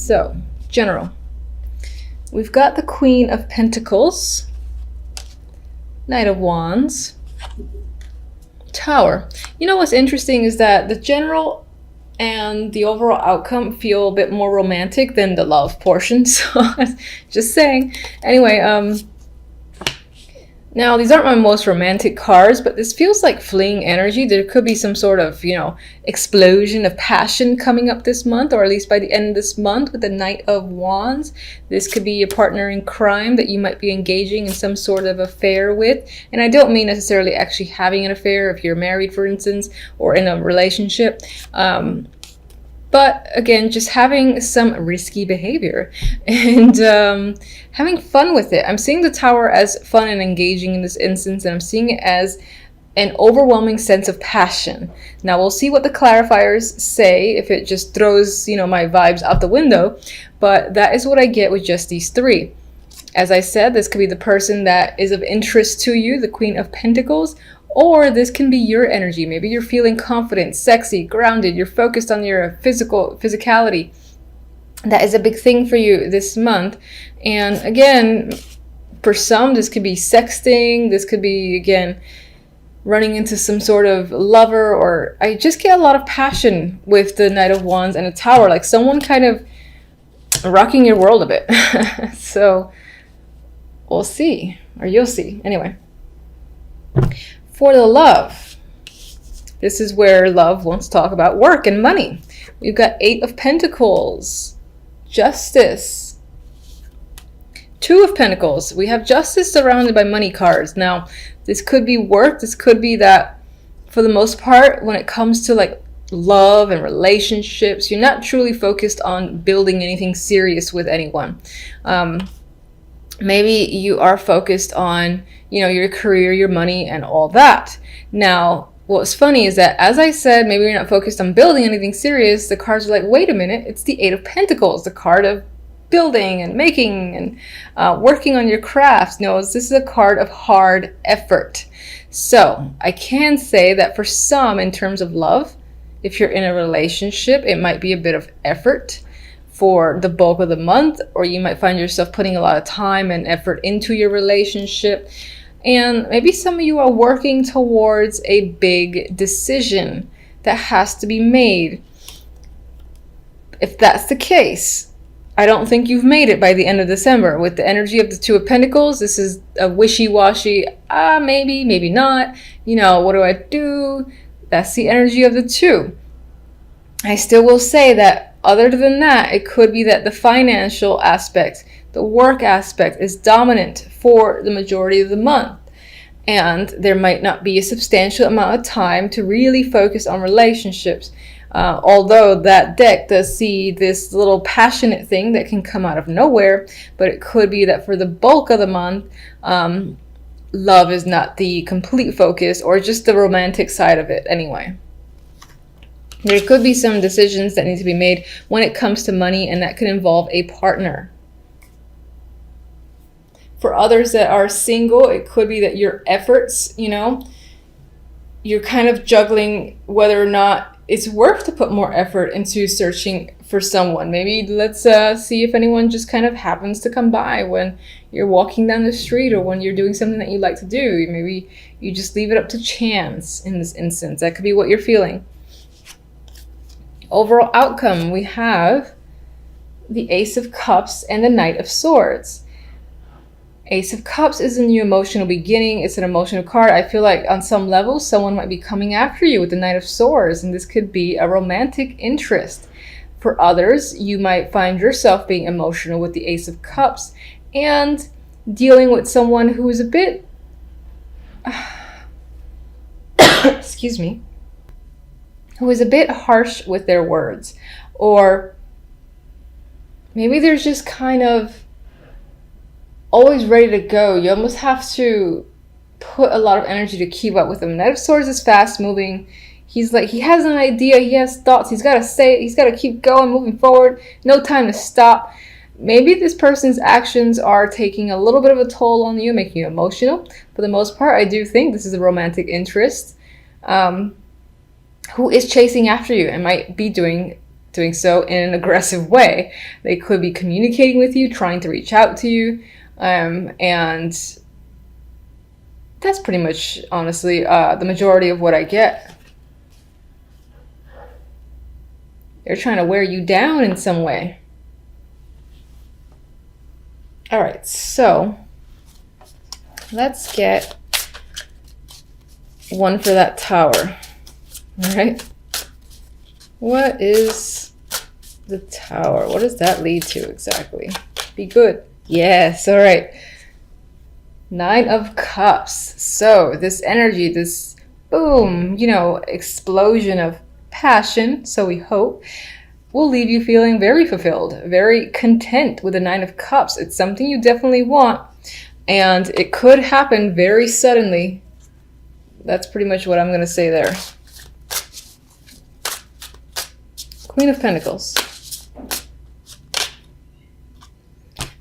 So, general. We've got the Queen of Pentacles, Knight of Wands, Tower. You know what's interesting is that the general and the overall outcome feel a bit more romantic than the love portion. So, just saying. Anyway, now, these aren't my most romantic cards, but this feels like fleeing energy. There could be some sort of, explosion of passion coming up this month, or at least by the end of this month with the Knight of Wands. This could be a partner in crime that you might be engaging in some sort of affair with. And I don't mean necessarily actually having an affair if you're married, for instance, or in a relationship. But again, just having some risky behavior and having fun with it. I'm seeing the Tower as fun and engaging in this instance, and I'm seeing it as an overwhelming sense of passion. Now, we'll see what the clarifiers say, if it just throws, my vibes out the window. But that is what I get with just these three. As I said, this could be the person that is of interest to you, the Queen of Pentacles, or this can be your energy. Maybe you're feeling confident, sexy, grounded. You're focused on your physicality. That is a big thing for you this month. And again, for some, this could be sexting. This could be, again, running into some sort of lover. Or I just get a lot of passion with the Knight of Wands and a Tower. Like someone kind of rocking your world a bit. So we'll see. Or you'll see. Anyway. For the love, this is where love wants to talk about work and money. We've got 8 of Pentacles, Justice, 2 of Pentacles. We have Justice surrounded by money cards. Now, this could be work. This could be that, for the most part, when it comes to like love and relationships, you're not truly focused on building anything serious with anyone. Maybe you are focused on, your career, your money, and all that. Now, what's funny is that, as I said, maybe you're not focused on building anything serious. The cards are like, wait a minute, it's the 8 of Pentacles, the card of building and making and working on your crafts. No, this is a card of hard effort. So I can say that for some, in terms of love, if you're in a relationship, it might be a bit of effort for the bulk of the month, or you might find yourself putting a lot of time and effort into your relationship. And maybe some of you are working towards a big decision that has to be made. If that's the case, I don't think you've made it by the end of December. With the energy of the 2 of Pentacles, this is a wishy-washy, maybe, maybe not. What do I do? That's the energy of the 2. I still will say that other than that, it could be that the financial aspect, the work aspect is dominant for the majority of the month. And there might not be a substantial amount of time to really focus on relationships. Although that deck does see this little passionate thing that can come out of nowhere. But it could be that for the bulk of the month, love is not the complete focus, or just the romantic side of it anyway. There could be some decisions that need to be made when it comes to money, and that could involve a partner. For others that are single, it could be that your efforts, you're kind of juggling whether or not it's worth to put more effort into searching for someone. Maybe let's see if anyone just kind of happens to come by when you're walking down the street, or when you're doing something that you like to do. Maybe you just leave it up to chance in this instance. That could be what you're feeling. Overall outcome, we have the Ace of Cups and the Knight of Swords. Ace of Cups is a new emotional beginning. It's an emotional card. I feel like on some level, someone might be coming after you with the Knight of Swords, and this could be a romantic interest. For others, you might find yourself being emotional with the Ace of Cups and dealing with someone who is a bit, excuse me, who is a bit harsh with their words. Or maybe they're just kind of always ready to go. You almost have to put a lot of energy to keep up with them. Knight of Swords is fast moving. He's like, he has an idea, he has thoughts, he's got to say it, he's got to keep going, moving forward, no time to stop. Maybe this person's actions are taking a little bit of a toll on you, making you emotional. For the most part, I do think this is a romantic interest who is chasing after you and might be doing doing so in an aggressive way. They could be communicating with you, trying to reach out to you, and that's pretty much, honestly, the majority of what I get. They're trying to wear you down in some way. All right, so let's get one for that Tower. All right. What is the Tower? What does that lead to exactly? Be good. Yes. All right. 9 of Cups. So this energy, this boom, explosion of passion, so we hope, will leave you feeling very fulfilled, very content with the 9 of Cups. It's something you definitely want, and it could happen very suddenly. That's pretty much what I'm going to say there. Queen of Pentacles.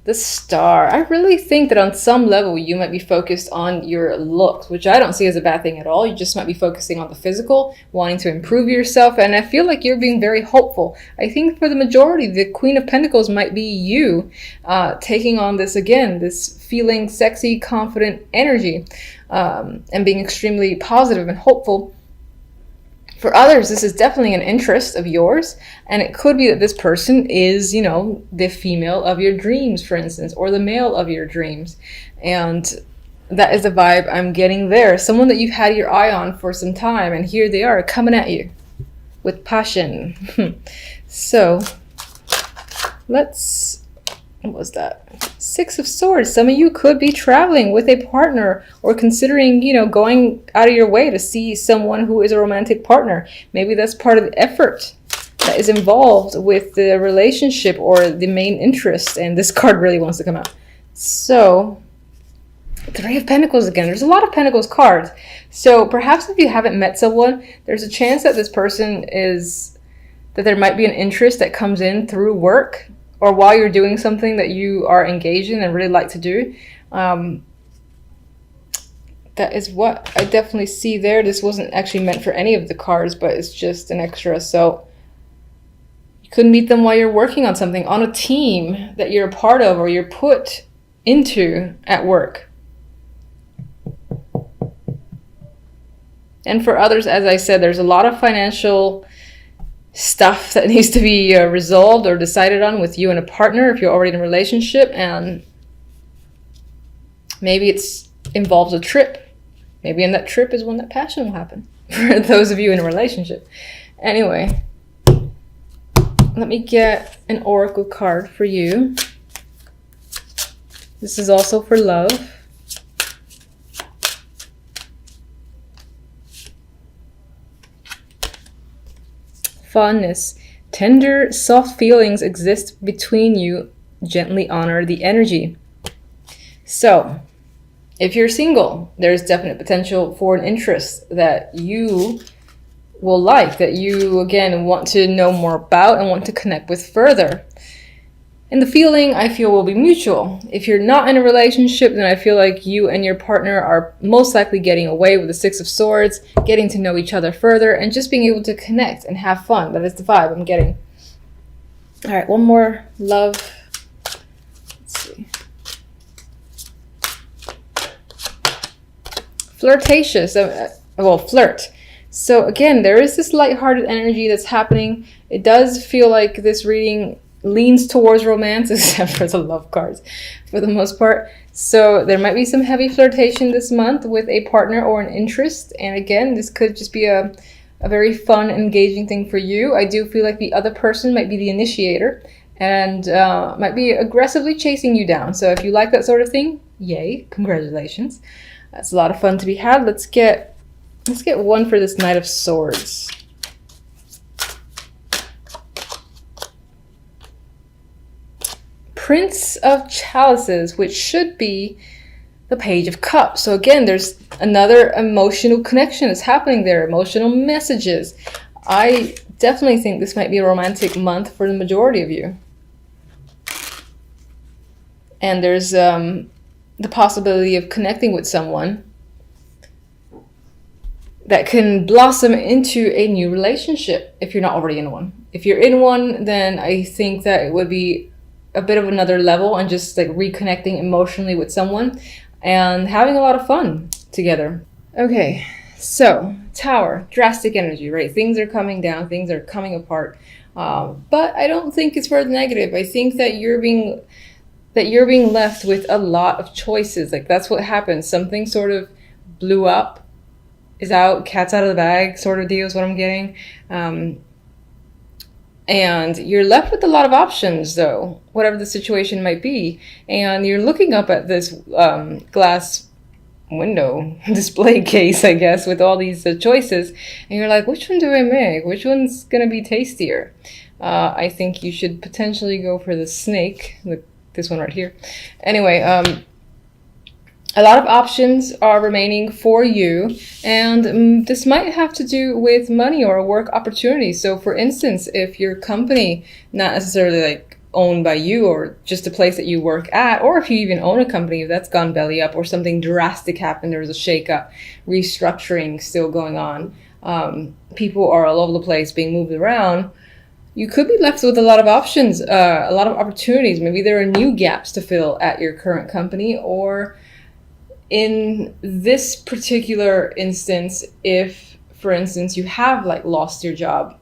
The Star. I really think that on some level you might be focused on your looks, which I don't see as a bad thing at all. You just might be focusing on the physical, wanting to improve yourself, and I feel like you're being very hopeful. I think for the majority, the Queen of Pentacles might be you taking on this again, this feeling sexy, confident energy, and being extremely positive and hopeful. For others, this is definitely an interest of yours, and it could be that this person is, the female of your dreams, for instance, or the male of your dreams. And that is the vibe I'm getting there. Someone that you've had your eye on for some time, and here they are coming at you with passion. So what was that? 6 of Swords. Some of you could be traveling with a partner or considering, going out of your way to see someone who is a romantic partner. Maybe that's part of the effort that is involved with the relationship or the main interest. And this card really wants to come out. So, 3 of Pentacles again. There's a lot of Pentacles cards. So perhaps if you haven't met someone, there's a chance that this person that there might be an interest that comes in through work, or while you're doing something that you are engaged in and really like to do. That is what I definitely see there. This wasn't actually meant for any of the cards, but it's just an extra. So you could meet them while you're working on something, on a team that you're a part of or you're put into at work. And for others, as I said, there's a lot of financial stuff that needs to be resolved or decided on with you and a partner if you're already in a relationship, and maybe it's involves a trip. Maybe in that trip is when that passion will happen for those of you in a relationship. Anyway, let me get an oracle card for you. This is also for love. Fondness. Tender, soft feelings exist between you. Gently honor the energy. So, if you're single, there's definite potential for an interest that you will like, that you, again, want to know more about and want to connect with further. And the feeling, I feel, will be mutual. If you're not in a relationship, then I feel like you and your partner are most likely getting away with the 6 of Swords, getting to know each other further, and just being able to connect and have fun. That is the vibe I'm getting. All right, one more. Love. Let's see. Flirtatious. Flirt. So again, there is this lighthearted energy that's happening. It does feel like this reading leans towards romance, except for the love cards for the most part. So there might be some heavy flirtation this month with a partner or an interest. And again, this could just be a very fun, engaging thing for you. I do feel like the other person might be the initiator and might be aggressively chasing you down. So if you like that sort of thing, yay, congratulations. That's a lot of fun to be had. Let's get one for this Knight of Swords. Prince of Chalices, which should be the Page of Cups. So again, there's another emotional connection that's happening there, emotional messages. I definitely think this might be a romantic month for the majority of you. And there's the possibility of connecting with someone that can blossom into a new relationship if you're not already in one. If you're in one, then I think that it would be a bit of another level and just like reconnecting emotionally with someone and having a lot of fun together. Okay, so Tower, drastic energy, right? Things are coming down, things are coming apart. But I don't think it's for the negative. I think that you're being left with a lot of choices. Like that's what happens. Something sort of blew up, is out, cat's out of the bag sort of deal is what I'm getting. And you're left with a lot of options though, whatever the situation might be. And you're looking up at this glass window display case, I guess, with all these choices. And you're like, which one do I make? Which one's going to be tastier? I think you should potentially go for the snake, this one right here. Anyway, a lot of options are remaining for you, and this might have to do with money or a work opportunity. So for instance, if your company, not necessarily like owned by you or just a place that you work at, or if you even own a company that's gone belly up or something drastic happened, there was a shakeup, restructuring still going on, people are all over the place being moved around, you could be left with a lot of options, a lot of opportunities. Maybe there are new gaps to fill at your current company, or in this particular instance, if, for instance, you have like lost your job,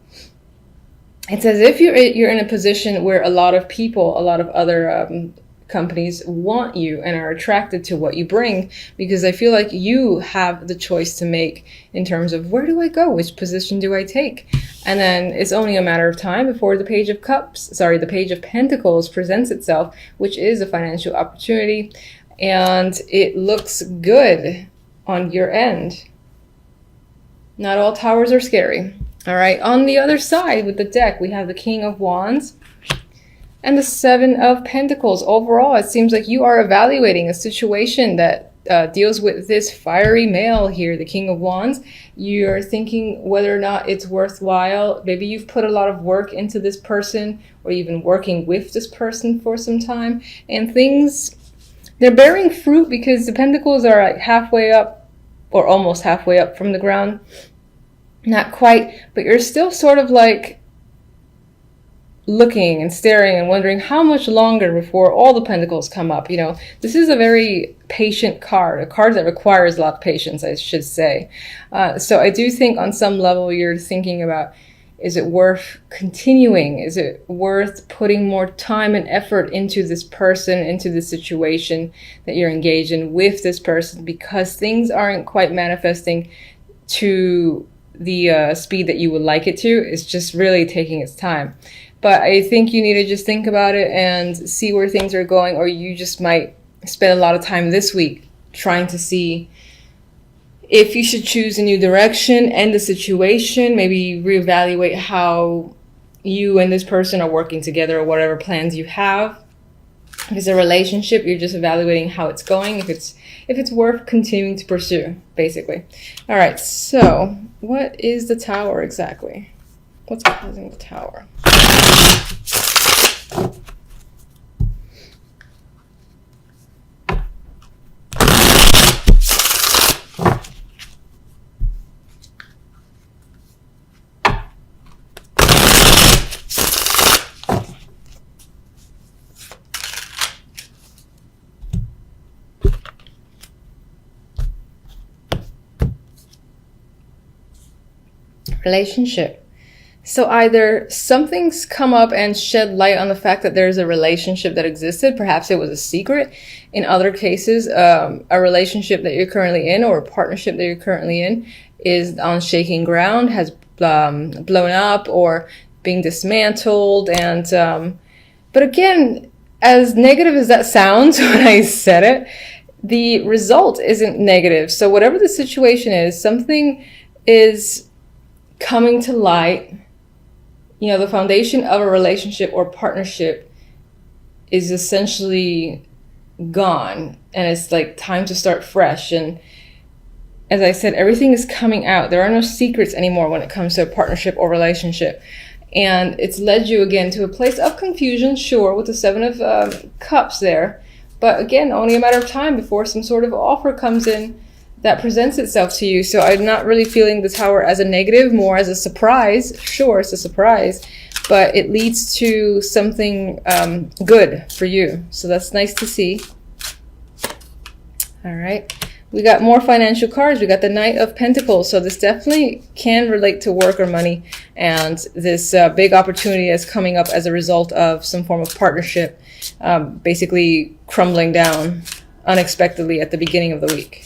it's as if you're in a position where a lot of people, a lot of other companies want you and are attracted to what you bring, because I feel like you have the choice to make in terms of where do I go, which position do I take, and then it's only a matter of time before the Page of Pentacles presents itself, which is a financial opportunity, and it looks good on your end. Not all towers are scary. All right, on the other side with the deck, we have the King of Wands and the Seven of Pentacles. Overall, it seems like you are evaluating a situation that deals with this fiery male here, the King of Wands. You're thinking whether or not it's worthwhile. Maybe you've put a lot of work into this person, or you've been working with this person for some time, and things, they're bearing fruit because the Pentacles are like halfway up or almost halfway up from the ground. Not quite, but you're still sort of like looking and staring and wondering how much longer before all the pentacles come up. You know, this is a very patient card, a card that requires a lot of patience, I should say. So I do think on some level you're thinking about, is it worth continuing? Is it worth putting more time and effort into this person, into the situation that you're engaged in with this person, because things aren't quite manifesting to the speed that you would like it to. It's just really taking its time. But I think you need to just think about it and see where things are going, or you just might spend a lot of time this week trying to see if you should choose a new direction, end the situation, maybe reevaluate how you and this person are working together, or whatever plans you have. If it's a relationship, you're just evaluating how it's going, if it's worth continuing to pursue, basically. All right, so what is the Tower exactly? What's causing the Tower? Relationship. So either something's come up and shed light on the fact that there's a relationship that existed. Perhaps it was a secret. In other cases, a relationship that you're currently in, or a partnership that you're currently in, is on shaking ground, has blown up or being dismantled. And but again, as negative as that sounds when I said it, the result isn't negative. So whatever the situation is, something is coming to light. You know, the foundation of a relationship or partnership is essentially gone, and it's like time to start fresh. And as I said, everything is coming out. There are no secrets anymore when it comes to a partnership or relationship. And it's led you again to a place of confusion, sure, with the Seven of Cups there. But again, only a matter of time before some sort of offer comes in that presents itself to you. So I'm not really feeling the Tower as a negative, more as a surprise. Sure, it's a surprise, but it leads to something good for you. So that's nice to see. All right. We got more financial cards. We got the Knight of Pentacles. So this definitely can relate to work or money. And this big opportunity is coming up as a result of some form of partnership, basically crumbling down unexpectedly at the beginning of the week.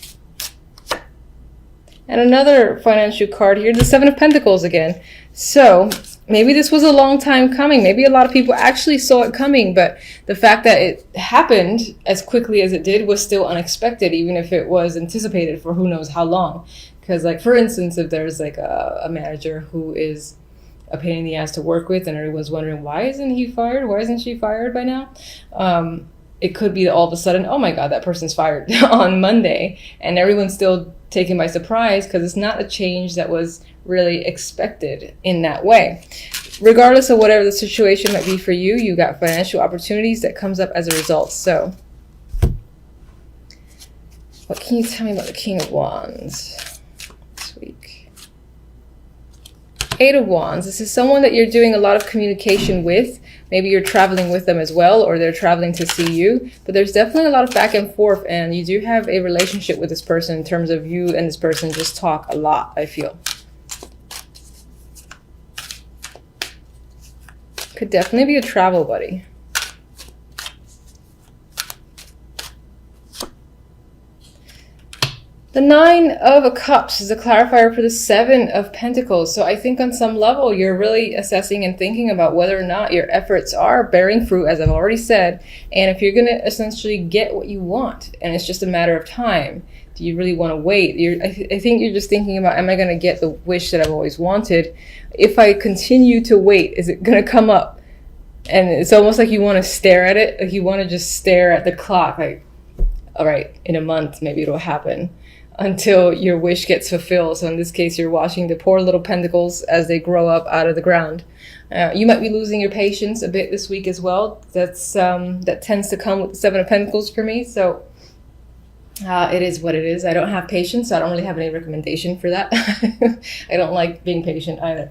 And another financial card here, the Seven of Pentacles again. So maybe this was a long time coming. Maybe a lot of people actually saw it coming, but the fact that it happened as quickly as it did was still unexpected, even if it was anticipated for who knows how long. Because, like, for instance, if there's like a manager who is a pain in the ass to work with and everyone's wondering, why isn't he fired? Why isn't she fired by now? It could be that all of a sudden, oh my God, that person's fired on Monday, and everyone's still taken by surprise because it's not a change that was really expected in that way. Regardless of whatever the situation might be for you, you got financial opportunities that comes up as a result. So what can you tell me about the King of Wands this week? Eight of Wands. This is someone that you're doing a lot of communication with. Maybe you're traveling with them as well, or they're traveling to see you. But there's definitely a lot of back and forth, and you do have a relationship with this person in terms of you and this person just talk a lot, I feel. Could definitely be a travel buddy. The Nine of Cups is a clarifier for the Seven of Pentacles. So I think on some level, you're really assessing and thinking about whether or not your efforts are bearing fruit, as I've already said. And if you're going to essentially get what you want, and it's just a matter of time, do you really want to wait? I think you're just thinking about, am I going to get the wish that I've always wanted? If I continue to wait, is it going to come up? And it's almost like you want to stare at it. Like you want to just stare at the clock. Like, all right, in a month, maybe it'll happen, until your wish gets fulfilled. So in this case, you're watching the poor little pentacles as they grow up out of the ground. You might be losing your patience a bit this week as well. That tends to come with the Seven of Pentacles for me. So it is what it is. I don't have patience, so I don't really have any recommendation for that. I don't like being patient either.